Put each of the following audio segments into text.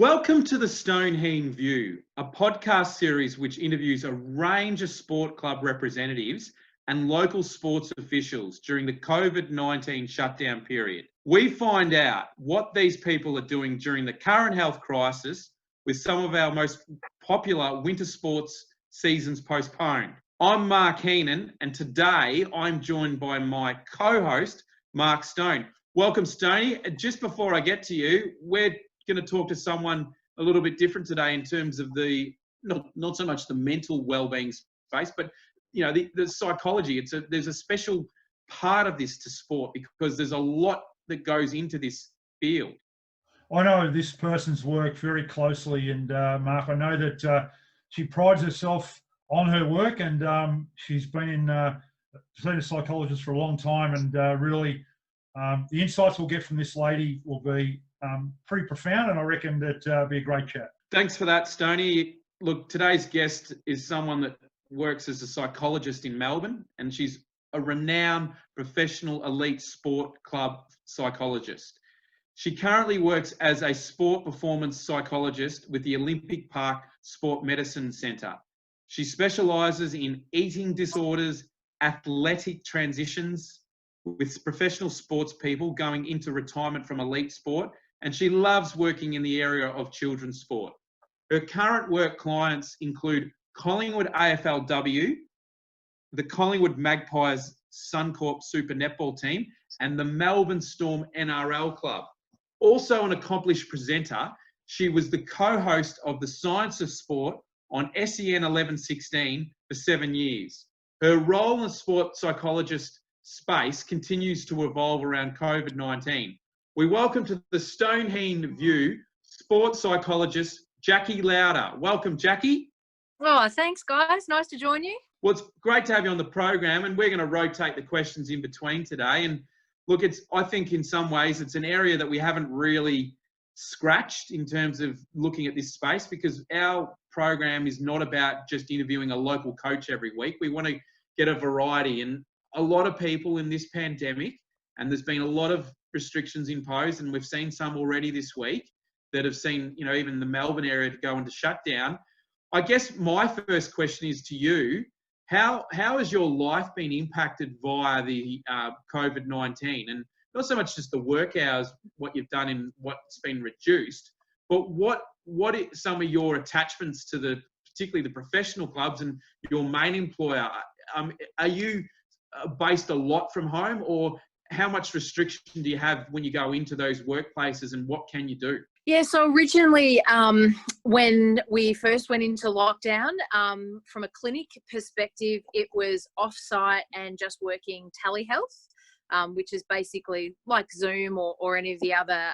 Welcome to the Heen View, a podcast series which interviews a range of sport club representatives and local sports officials during the COVID-19 shutdown period. We find out what these people are doing during the current health crisis with some of our most popular winter sports seasons postponed. I'm Mark Heenan, and today I'm joined by my co-host, Mark Stone. Welcome, Stoney. Just before I get to you, we're going to talk to someone a little bit different today in terms of the not so much the mental well-being space, but the psychology. There's a special part of this to sport because there's a lot that goes into this field. I know this person's work very closely, and Mark, I know that she prides herself on her work, and she's been a psychologist for a long time, and really the insights we'll get from this lady will be pretty profound, and I reckon that be a great chat. Thanks for that, Stoney. Look, today's guest is someone that works as a psychologist in Melbourne, and she's a renowned professional elite sport club psychologist. She currently works as a sport performance psychologist with the Olympic Park Sport Medicine Centre. She specialises in eating disorders, athletic transitions with professional sports people going into retirement from elite sport, and she loves working in the area of children's sport. Her current work clients include Collingwood AFLW, the Collingwood Magpies Suncorp Super Netball team, and the Melbourne Storm NRL club. Also an accomplished presenter, she was the co-host of The Science of Sport on SEN 1116 for 7 years. Her role in the sport psychologist space continues to evolve around COVID-19. We welcome to the Heen View sports psychologist Jacqui Louder. Welcome, Jacqui. Oh, thanks, guys. Nice to join you. Well, it's great to have you on the program, and we're going to rotate the questions in between today. And look, I think in some ways it's an area that we haven't really scratched in terms of looking at this space, because our program is not about just interviewing a local coach every week. We want to get a variety, and a lot of people in this pandemic, and there's been a lot of restrictions imposed, and we've seen some already this week that have seen, even the Melbourne area to go into shutdown. I guess my first question is to you, how has your life been impacted via the COVID-19? And not so much just the work hours, what you've done and what's been reduced, but what are some of your attachments to particularly the professional clubs and your main employer? Are you based a lot from home, or how much restriction do you have when you go into those workplaces, and what can you do? Yeah, so originally when we first went into lockdown, from a clinic perspective, it was off-site and just working telehealth, which is basically like Zoom or any of the other,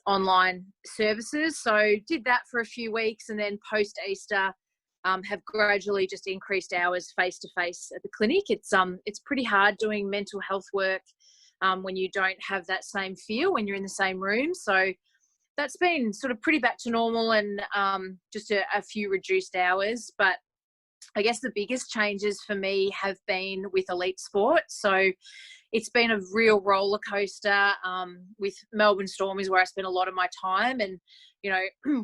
online services. So did that for a few weeks, and then post-Easter, have gradually just increased hours face-to-face at the clinic. It's pretty hard doing mental health work when you don't have that same feel when you're in the same room. So that's been sort of pretty back to normal, and just a few reduced hours. But I guess the biggest changes for me have been with elite sport. So it's been a real roller coaster. With Melbourne Storm is where I spent a lot of my time, and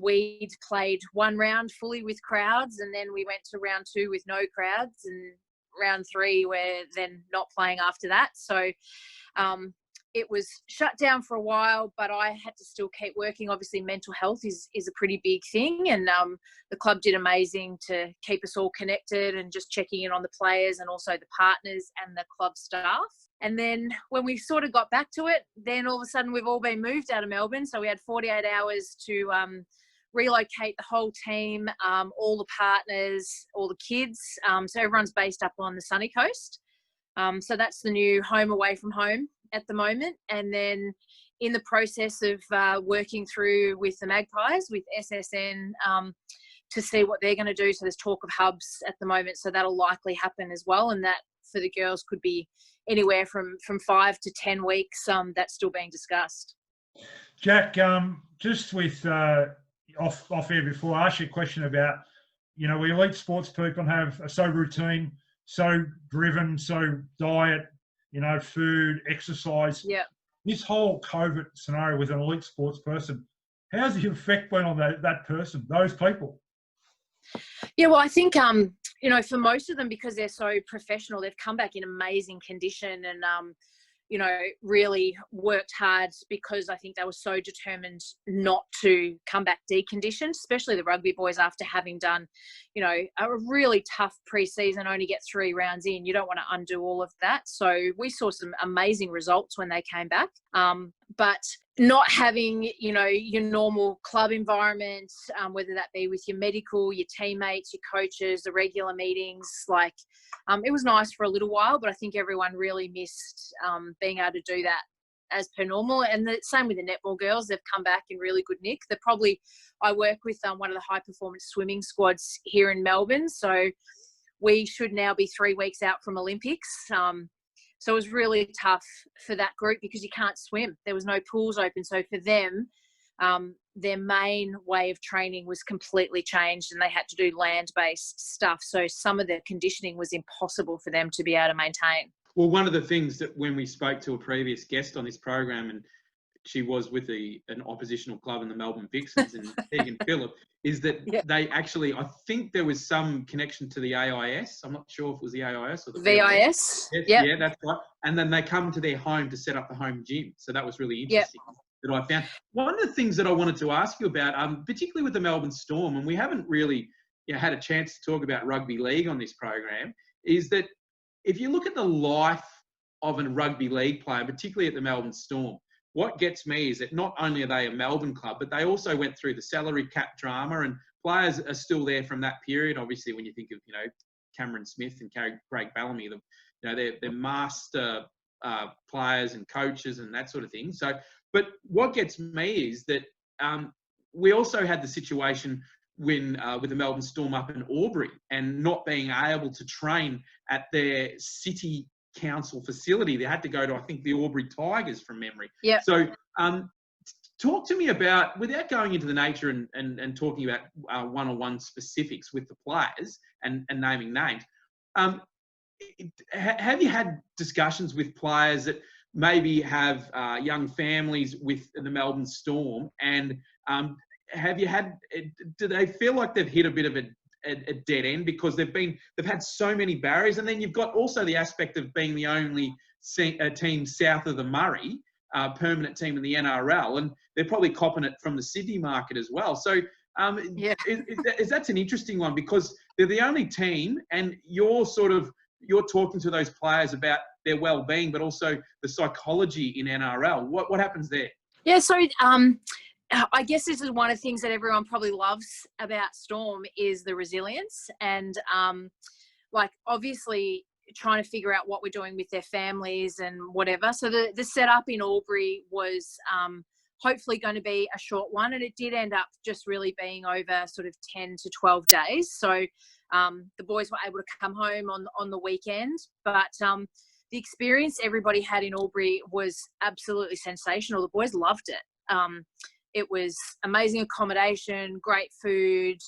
we'd played one round fully with crowds, and then we went to round 2 with no crowds, and round 3 we're then not playing after that. So it was shut down for a while, but I had to still keep working. Obviously, mental health is a pretty big thing, and the club did amazing to keep us all connected and just checking in on the players and also the partners and the club staff. And then when we sort of got back to it, then all of a sudden we've all been moved out of Melbourne. So we had 48 hours to relocate the whole team, all the partners, all the kids. So everyone's based up on the sunny coast. So that's the new home away from home at the moment. And then in the process of working through with the Magpies, with SSN, to see what they're going to do. So there's talk of hubs at the moment. So that'll likely happen as well. And that for the girls could be anywhere from 5 to 10 weeks. That's still being discussed. Jack, just with off air before, I asked you a question about, we elite sports people are so routine, so driven, so diet, food, exercise. Yeah. This whole COVID scenario with an elite sports person, how's the effect been on that person, those people? Yeah, well, I think, you know, for most of them, because they're so professional, they've come back in amazing condition and, you know, really worked hard because I think they were so determined not to come back deconditioned, especially the rugby boys after having done, you know, a really tough pre-season, only get 3 rounds in. You don't want to undo all of that. So we saw some amazing results when they came back. But not having, you know, your normal club environment, whether that be with your medical, your teammates, your coaches, the regular meetings, like it was nice for a little while, but I think everyone really missed being able to do that as per normal. And the same with the netball girls, they've come back in really good nick. They're probably, I work with one of the high performance swimming squads here in Melbourne, so we should now be 3 weeks out from Olympics. So it was really tough for that group because you can't swim. There was no pools open. So for them, their main way of training was completely changed and they had to do land-based stuff. So some of the conditioning was impossible for them to be able to maintain. Well, one of the things that when we spoke to a previous guest on this program, and she was with an oppositional club in the Melbourne Vixens and Tegan Phillip, is that they actually, I think there was some connection to the AIS. I'm not sure if it was the AIS or the VIS. Yes, yep. Yeah, that's right. And then they come to their home to set up the home gym. So that was really interesting that I found. One of the things that I wanted to ask you about, particularly with the Melbourne Storm, and we haven't really had a chance to talk about rugby league on this program, is that if you look at the life of a rugby league player, particularly at the Melbourne Storm, what gets me is that not only are they a Melbourne club, but they also went through the salary cap drama, and players are still there from that period. Obviously, when you think of, Cameron Smith and Craig Bellamy, they're master players and coaches and that sort of thing. So, but what gets me is that we also had the situation when with the Melbourne Storm up in Albury and not being able to train at their city council facility. They had to go to, I think, the Albury Tigers from memory. Yeah. So talk to me about, without going into the nature and talking about one-on-one specifics with the players and naming names, have you had discussions with players that maybe have young families with the Melbourne Storm, and have you had, do they feel like they've hit a bit of a dead end because they've had so many barriers? And then you've got also the aspect of being the only team south of the Murray, permanent team in the NRL, and they're probably copping it from the Sydney market as well. So that's an interesting one because they're the only team, and you're talking to those players about their well-being, but also the psychology in NRL. What happens there? Yeah, so I guess this is one of the things that everyone probably loves about Storm is the resilience, and obviously trying to figure out what we're doing with their families and whatever. So the setup in Albury was hopefully going to be a short one, and it did end up just really being over sort of 10 to 12 days. So the boys were able to come home on the weekend, but the experience everybody had in Albury was absolutely sensational. The boys loved it. It was amazing accommodation, great food.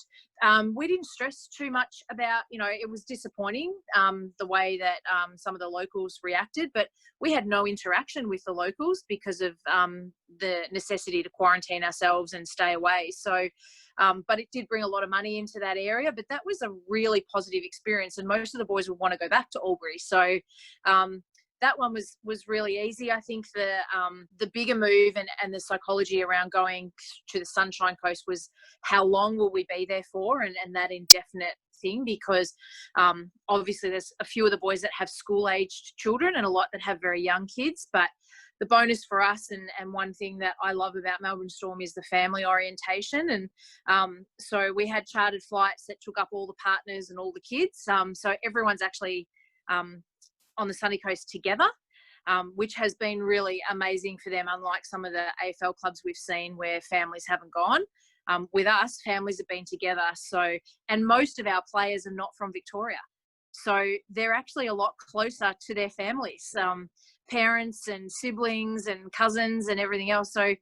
We didn't stress too much about, it was disappointing the way that some of the locals reacted, but we had no interaction with the locals because of the necessity to quarantine ourselves and stay away. So, but it did bring a lot of money into that area, but that was a really positive experience, and most of the boys would want to go back to Albury. So, that one was really easy. I think the bigger move and the psychology around going to the Sunshine Coast was how long will we be there for, and that indefinite thing, because obviously there's a few of the boys that have school-aged children and a lot that have very young kids. But the bonus for us, and one thing that I love about Melbourne Storm, is the family orientation. And so we had chartered flights that took up all the partners and all the kids. So everyone's actually on the sunny coast together, which has been really amazing for them, unlike some of the AFL clubs we've seen where families haven't gone. With us, families have been together. So, and most of our players are not from Victoria. So they're actually a lot closer to their families, parents and siblings and cousins and everything else. So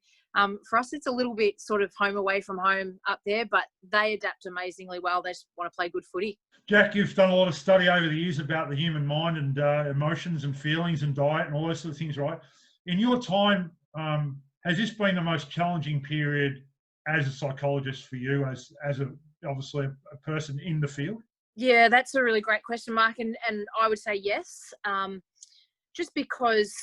for us, it's a little bit sort of home away from home up there, but they adapt amazingly well. They just want to play good footy. Jack, you've done a lot of study over the years about the human mind and emotions and feelings and diet and all those sort of things, right? In your time, has this been the most challenging period as a psychologist for you, as obviously a person in the field? Yeah, that's a really great question, Mark. And I would say yes, just because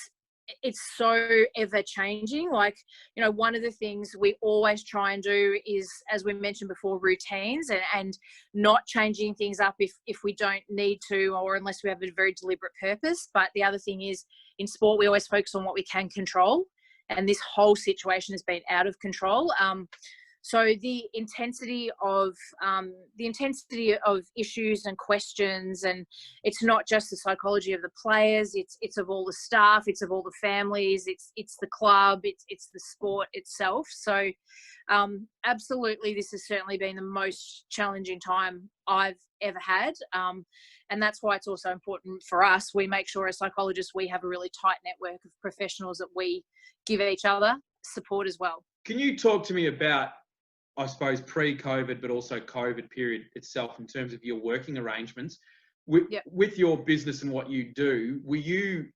it's so ever changing. Like, one of the things we always try and do is, as we mentioned before, routines and not changing things up if we don't need to, or unless we have a very deliberate purpose. But the other thing is, in sport, we always focus on what we can control. And this whole situation has been out of control. So the intensity of issues and questions, and it's not just the psychology of the players, it's of all the staff, it's of all the families, it's the club, it's the sport itself. So absolutely, this has certainly been the most challenging time I've ever had. And that's why it's also important for us. We make sure as psychologists we have a really tight network of professionals that we give each other support as well. Can you talk to me about, I suppose, pre-COVID, but also COVID period itself, in terms of your working arrangements with your business and what you do? Were you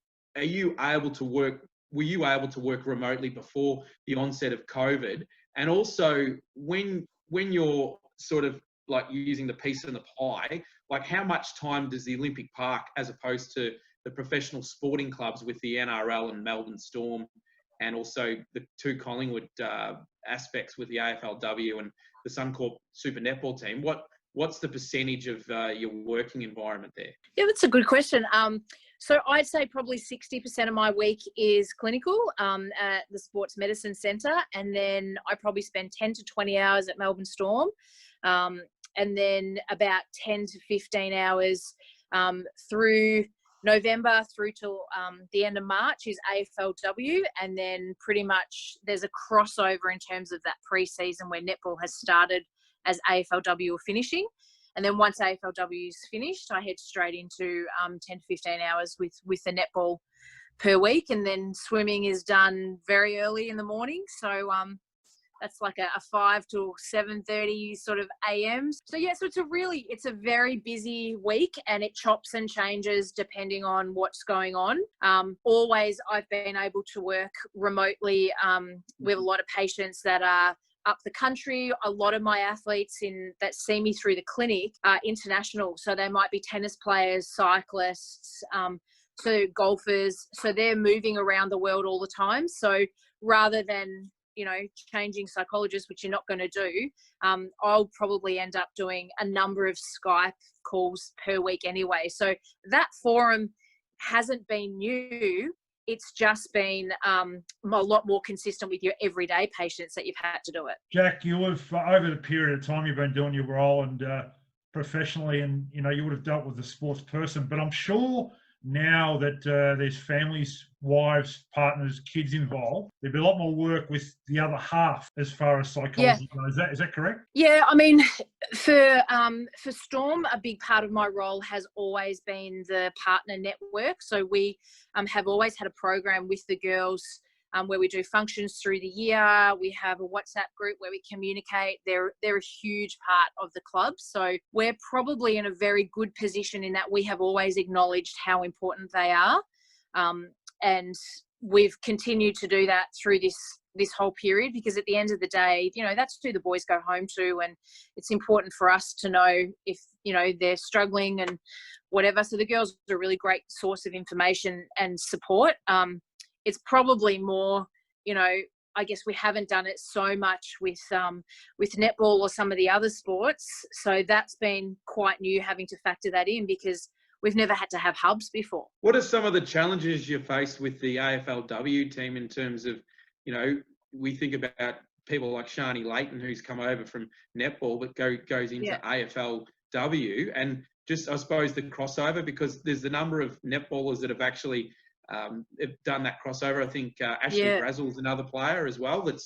able to work remotely before the onset of COVID? And also, when you're sort of like using the piece in the pie, like how much time does the Olympic Park, as opposed to the professional sporting clubs with the NRL and Melbourne Storm, and also the two Collingwood aspects with the AFLW and the Suncorp Super Netball team, what's the percentage of your working environment there? Yeah, that's a good question. So I'd say probably 60% of my week is clinical at the Sports Medicine Centre, and then I probably spend 10 to 20 hours at Melbourne Storm, and then about 10 to 15 hours through November through till the end of March is AFLW, and then pretty much there's a crossover in terms of that pre-season where netball has started as AFLW are finishing. And then once AFLW is finished, I head straight into 10 to 15 hours with the netball per week. And then swimming is done very early in the morning. So that's like a 5 to 7:30 sort of a.m. So yeah, so it's a very busy week, and it chops and changes depending on what's going on. Always I've been able to work remotely with a lot of patients that are up the country. A lot of my athletes that see me through the clinic are international. So they might be tennis players, cyclists, so golfers. So they're moving around the world all the time. So rather than changing psychologists, which you're not going to do, I'll probably end up doing a number of Skype calls per week anyway. So that forum hasn't been new. It's just been a lot more consistent with your everyday patients that you've had to do it. Jack, you would have, over the period of time you've been doing your role and professionally, and you would have dealt with the sports person, but I'm sure now that there's families, wives, partners, kids involved, there'd be a lot more work with the other half as far as psychology goes. Is that correct? Yeah, I mean, for Storm, a big part of my role has always been the partner network. So we have always had a program with the girls where we do functions through the year. We have a WhatsApp group where we communicate. They're a huge part of the club. So we're probably in a very good position in that we have always acknowledged how important they are. And we've continued to do that through this whole period, because at the end of the day, that's who the boys go home to, and it's important for us to know if, they're struggling and whatever. So the girls are a really great source of information and support. It's probably more, I guess we haven't done it so much with netball or some of the other sports. So that's been quite new, having to factor that in, because we've never had to have hubs before. What are some of the challenges you faced with the AFLW team in terms of, we think about people like Shani Layton, who's come over from netball but goes into AFLW, and just, I suppose, the crossover, because there's the number of netballers that have actually done that crossover. I think Ashley Brazel's another player as well that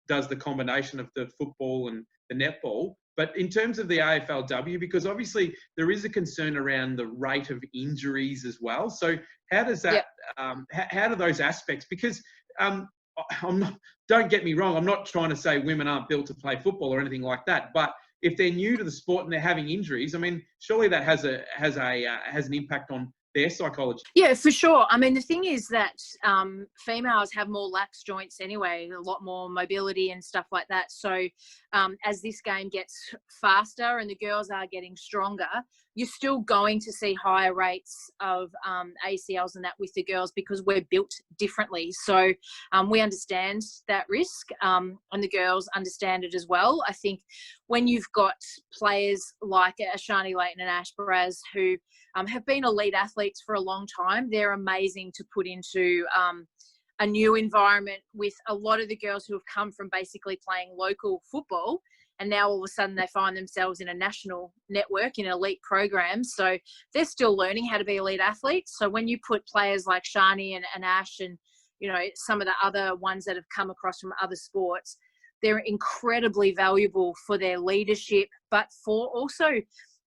does the combination of the football and the netball. But in terms of the AFLW, because obviously there is a concern around the rate of injuries as well. So how does that, how do those aspects, because don't get me wrong, I'm not trying to say women aren't built to play football or anything like that, but if they're new to the sport and they're having injuries, I mean, surely that has an impact on their psychology? Yeah, for sure. I mean, the thing is that females have more lax joints anyway, a lot more mobility and stuff like that. So as this game gets faster and the girls are getting stronger, you're still going to see higher rates of ACLs and that with the girls because we're built differently. So we understand that risk and the girls understand it as well. I think when you've got players like Shani Layton and Ash Baraz who have been elite athletes for a long time, they're amazing to put into a new environment with a lot of the girls who have come from basically playing local football. And now all of a sudden they find themselves in a national network in elite programs. So they're still learning how to be elite athletes. So when you put players like Shani and Ash and, you know, some of the other ones that have come across from other sports, they're incredibly valuable for their leadership, but for also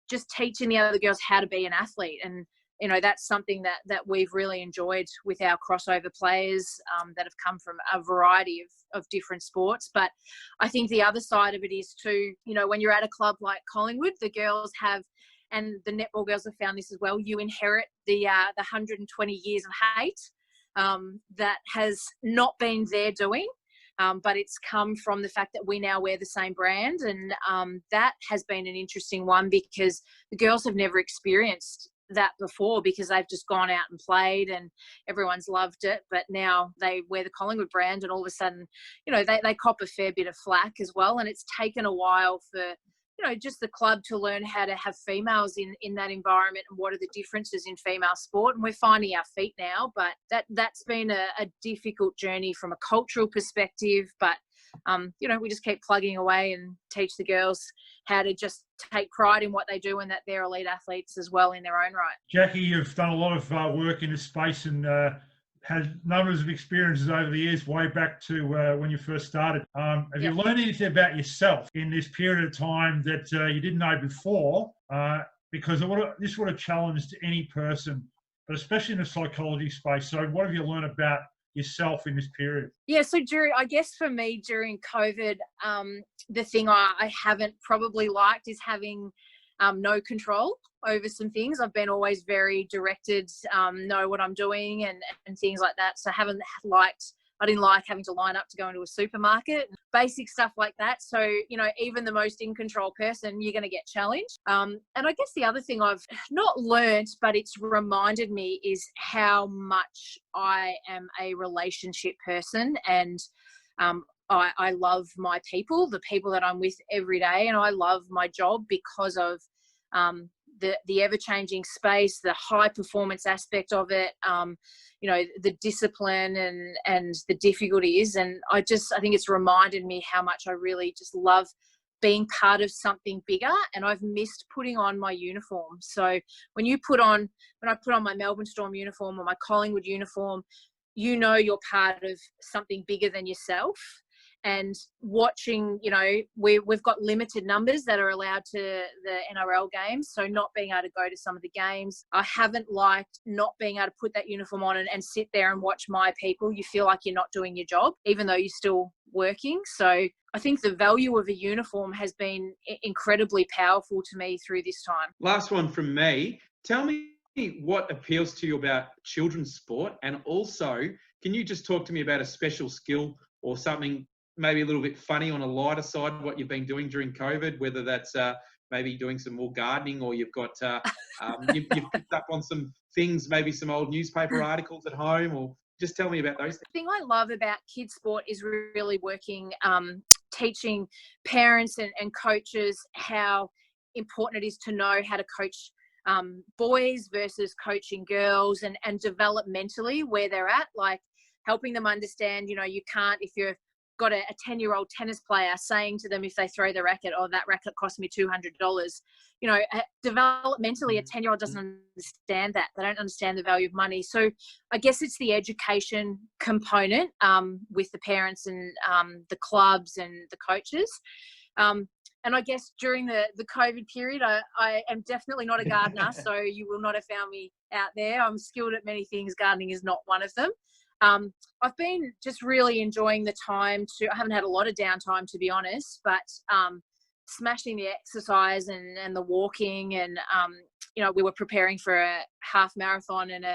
just teaching the other girls how to be an athlete. And, you know, that's something that we've really enjoyed with our crossover players that have come from a variety of different sports. But I think the other side of it is too, you know, when you're at a club like Collingwood, the girls have, and the netball girls have found this as well, you inherit the 120 years of hate that has not been their doing. But it's come from the fact that we now wear the same brand. And that has been an interesting one because the girls have never experienced that before because they've just gone out and played and everyone's loved it. But now they wear the Collingwood brand and all of a sudden, you know, they cop a fair bit of flack as well. And it's taken a while for, you know, just the club to learn how to have females in that environment and what are the differences in female sport. And we're finding our feet now, but that's been a difficult journey from a cultural perspective. But, you know, we just keep plugging away and teach the girls how to just take pride in what they do and that they're elite athletes as well in their own right. Jacqui, you've done a lot of work in this space and had numbers of experiences over the years, way back to when you first started. Have you learned anything about yourself in this period of time that you didn't know before? Because this would have challenged any person, but especially in the psychology space. So what have you learned about yourself in this period? Yeah, so I guess for me during COVID, the thing I haven't probably liked is having no control over some things. I've been always very directed, know what I'm doing and things like that. So I didn't like having to line up to go into a supermarket, basic stuff like that. So, you know, even the most in control person, you're going to get challenged. And I guess the other thing I've not learnt, but it's reminded me is how much I am a relationship person and I love my people, the people that I'm with every day, and I love my job because of the ever-changing space, the high performance aspect of it, you know, the discipline and the difficulties. And I think it's reminded me how much I really just love being part of something bigger, and I've missed putting on my uniform. So when I put on my Melbourne Storm uniform or my Collingwood uniform, you know you're part of something bigger than yourself. And watching, you know, we've got limited numbers that are allowed to the NRL games. So not being able to go to some of the games. I haven't liked not being able to put that uniform on and sit there and watch my people. You feel like you're not doing your job, even though you're still working. So I think the value of a uniform has been incredibly powerful to me through this time. Last one from me. Tell me what appeals to you about children's sport, and also can you just talk to me about a special skill or something maybe a little bit funny on a lighter side, what you've been doing during COVID, whether that's maybe doing some more gardening or you've got, you've picked up on some things, maybe some old newspaper articles at home, or just tell me about those things. The thing I love about kids sport is really working, teaching parents and coaches how important it is to know how to coach boys versus coaching girls and developmentally where they're at, like helping them understand, you know, you can't, if you're got a 10-year-old tennis player saying to them if they throw the racket, oh, that racket cost me $200. You know, developmentally, a 10-year-old doesn't understand that. They don't understand the value of money. So I guess it's the education component with the parents and the clubs and the coaches. And I guess during the COVID period, I am definitely not a gardener, so you will not have found me out there. I'm skilled at many things. Gardening is not one of them. I've been just really enjoying the time I haven't had a lot of downtime, to be honest, but smashing the exercise and the walking, and we were preparing for a half marathon and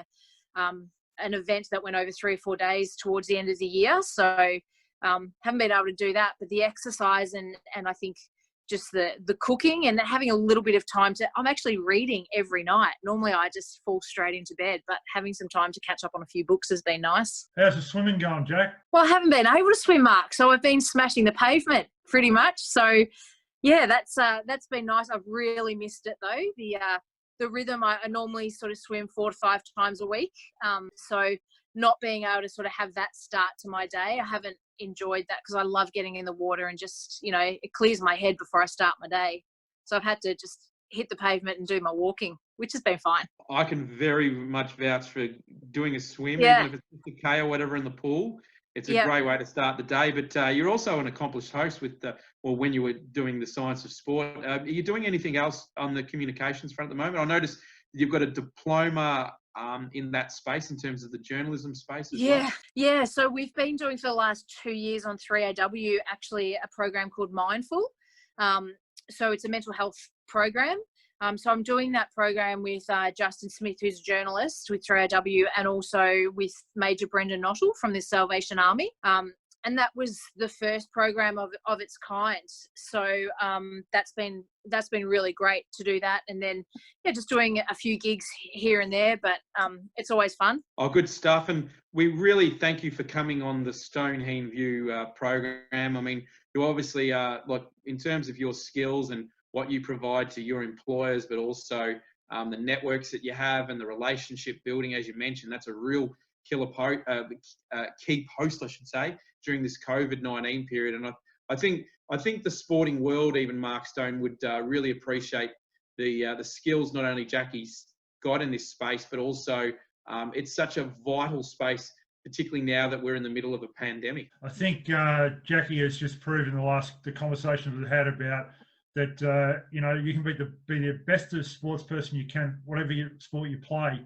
an event that went over 3 or 4 days towards the end of the year. So haven't been able to do that, but the exercise and I think just the cooking and having a little bit of time I'm actually reading every night. Normally I just fall straight into bed, but having some time to catch up on a few books has been nice. How's the swimming going, Jack? Well, I haven't been able to swim, Mark, so I've been smashing the pavement pretty much. So yeah, that's been nice. I've really missed it though. The rhythm, I normally sort of swim 4 to 5 times a week. So not being able to sort of have that start to my day, I haven't enjoyed that because I love getting in the water and just, it clears my head before I start my day. So I've had to just hit the pavement and do my walking, which has been fine. I can very much vouch for doing a swim, Yeah. even if it's 50K or whatever in the pool. It's a great way to start the day. But you're also an accomplished host when you were doing the science of sport. Are you doing anything else on the communications front at the moment? I noticed you've got a diploma in that space in terms of the journalism space as well. Yeah. So we've been doing for the last 2 years on 3AW actually a program called Mindful. So it's a mental health program. So I'm doing that program with Justin Smith, who's a journalist with 3AW, and also with Major Brendan Nottle from the Salvation Army. And that was the first program of its kind. So that's been really great to do that. And then, just doing a few gigs here and there, but it's always fun. Oh, good stuff. And we really thank you for coming on the Heen View program. I mean, you obviously like in terms of your skills and what you provide to your employers, but also the networks that you have and the relationship building, as you mentioned, that's a real key post, I should say, during this COVID-19 period. And I think the sporting world, even Mark Stone, would really appreciate the skills not only Jacqui's got in this space, but also it's such a vital space, particularly now that we're in the middle of a pandemic. I think Jacqui has just proven the conversation we've had about that, you can be the best sports person you can, whatever sport you play,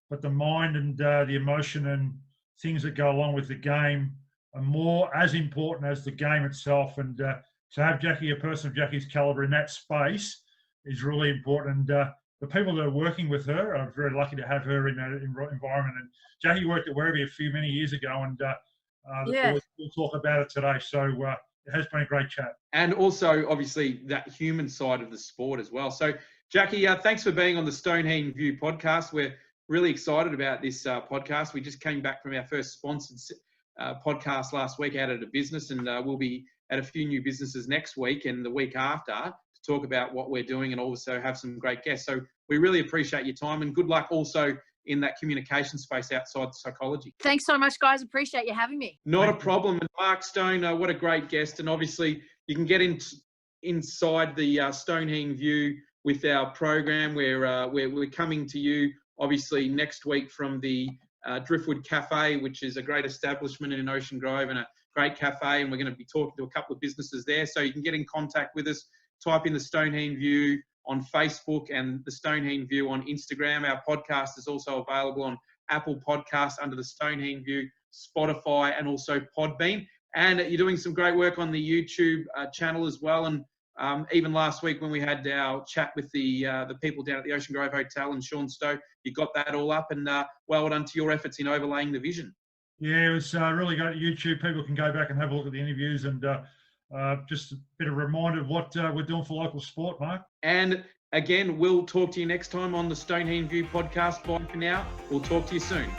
but the mind and the emotion and things that go along with the game are more as important as the game itself. And to have Jacqui, a person of Jacqui's caliber in that space, is really important. And the people that are working with her are very lucky to have her in that environment. And Jacqui worked at Werribee few years ago, and we'll talk about it today. So it has been a great chat. And also, obviously, that human side of the sport as well. So, Jacqui, thanks for being on the Heen View podcast. We're really excited about this podcast. We just came back from our first sponsored podcast last week out at a business, and we'll be at a few new businesses next week and the week after to talk about what we're doing and also have some great guests. So we really appreciate your time, and good luck also in that communication space outside psychology. Thanks so much, guys. Appreciate you having me. Not a problem. And Mark Stone, what a great guest. And obviously you can get inside the Heen View with our program where we're coming to you obviously next week from the Driftwood Cafe, which is a great establishment in Ocean Grove and a great cafe. And we're going to be talking to a couple of businesses there. So you can get in contact with us, type in the Heen View on Facebook and the Heen View on Instagram. Our podcast is also available on Apple Podcasts under the Heen View, Spotify, and also Podbean. And you're doing some great work on the YouTube channel as well. And even last week when we had our chat with the people down at the Ocean Grove Hotel and Sean Stowe, you got that all up, and well done to your efforts in overlaying the vision. Yeah, it was really great. YouTube, people can go back and have a look at the interviews, and just a bit of a reminder of what we're doing for local sport, Mark. And again, we'll talk to you next time on the Heen View podcast. Bye for now. We'll talk to you soon.